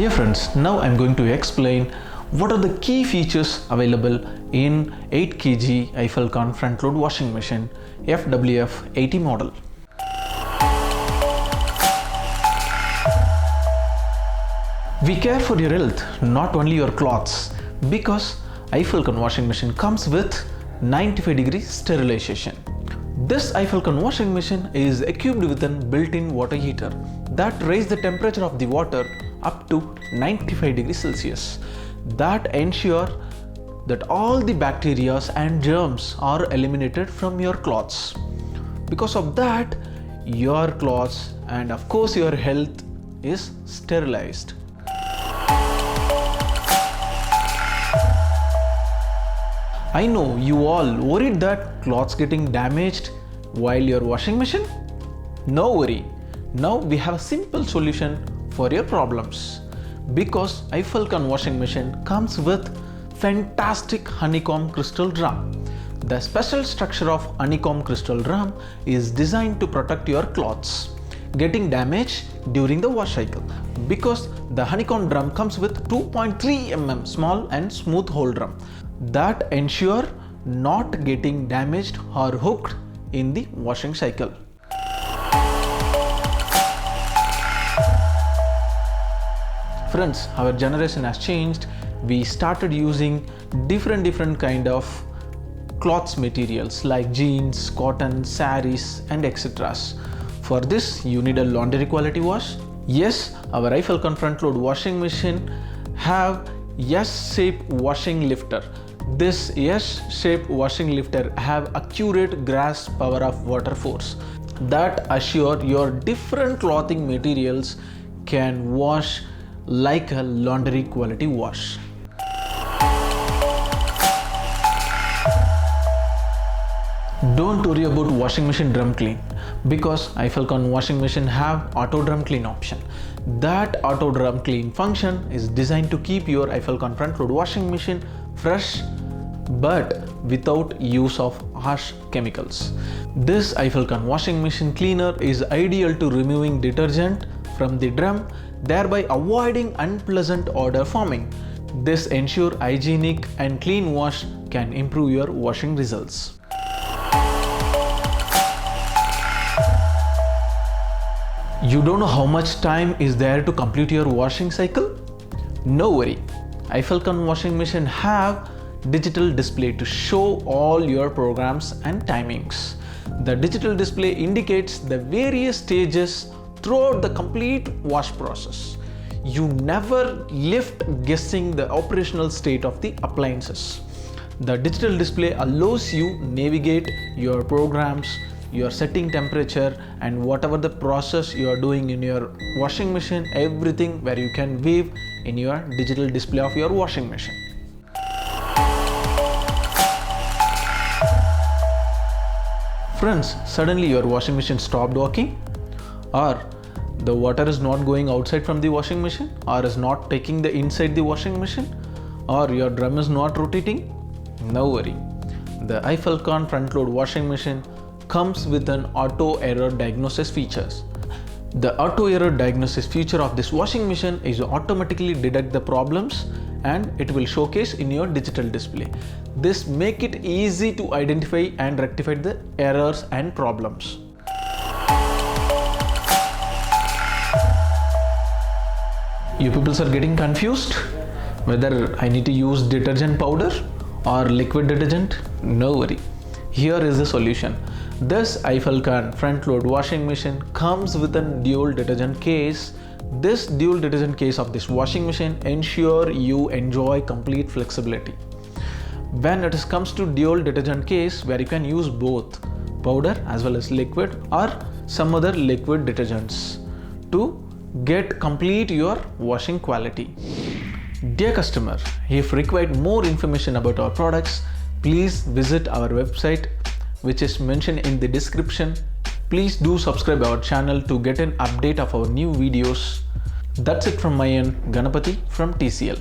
Dear friends, now I'm going to explain what are the key features available in 8 kg iFFALCON front load washing machine FWF 80 model. We care for your health, not only your clothes, because iFFALCON washing machine comes with 95-degree sterilization. This iFFALCON washing machine is equipped with a built-in water heater that raises the temperature of the water up to 95 degrees Celsius. That ensure that all the bacteria and germs are eliminated from your clothes. Because of that, your clothes and of course your health is sterilized. I know you all worried that clothes getting damaged while you're washing machine. No worry. Now we have a simple solution for your problems, because iFFALCON washing machine comes with fantastic honeycomb crystal drum. The special structure of honeycomb crystal drum is designed to protect your clothes getting damaged during the wash cycle, because the honeycomb drum comes with 2.3 mm small and smooth hole drum that ensure not getting damaged or hooked in the washing cycle. Friends, our generation has changed. We started using different kind of cloths materials like jeans, cotton, saris and etc. For this you need a laundry quality wash. Yes, our iFFALCON front load washing machine have S-shape washing lifter. This S-shape washing lifter have accurate grasp power of water force that assure your different clothing materials can wash like a laundry quality wash. Don't worry about washing machine drum clean, because iFFALCON washing machine have auto drum clean option. That auto drum clean function is designed to keep your iFFALCON front load washing machine fresh but without use of harsh chemicals. This iFFALCON washing machine cleaner is ideal to removing detergent from the drum, thereby avoiding unpleasant odor forming. This ensures hygienic and clean wash can improve your washing results. You don't know how much time is there to complete your washing cycle? No worry. iFFALCON washing machine have digital display to show all your programs and timings. The digital display indicates the various stages throughout the complete wash process. You never left guessing the operational state of the appliances. The digital display allows you navigate your programs, your setting temperature and whatever the process you are doing in your washing machine, everything where you can view in your digital display of your washing machine. Friends, suddenly your washing machine stopped working, or the water is not going outside from the washing machine, or is not taking the inside the washing machine, or your drum is not rotating? No worry. The iFFALCON front load washing machine comes with an auto error diagnosis features. The auto error diagnosis feature of this washing machine is to automatically detect the problems and it will showcase in your digital display. This make it easy to identify and rectify the errors and problems. You people are getting confused whether I need to use detergent powder or liquid detergent? No worry. Here is the solution. This iFFALCON front load washing machine comes with a dual detergent case. This dual detergent case of this washing machine ensure you enjoy complete flexibility. When it comes to dual detergent case, where you can use both powder as well as liquid or some other liquid detergents to get complete your washing quality. Dear customer, if required more information about our products, please visit our website which is mentioned in the description. Please do subscribe our channel to get an update of our new videos. That's it from my end, Ganapathi from TCL.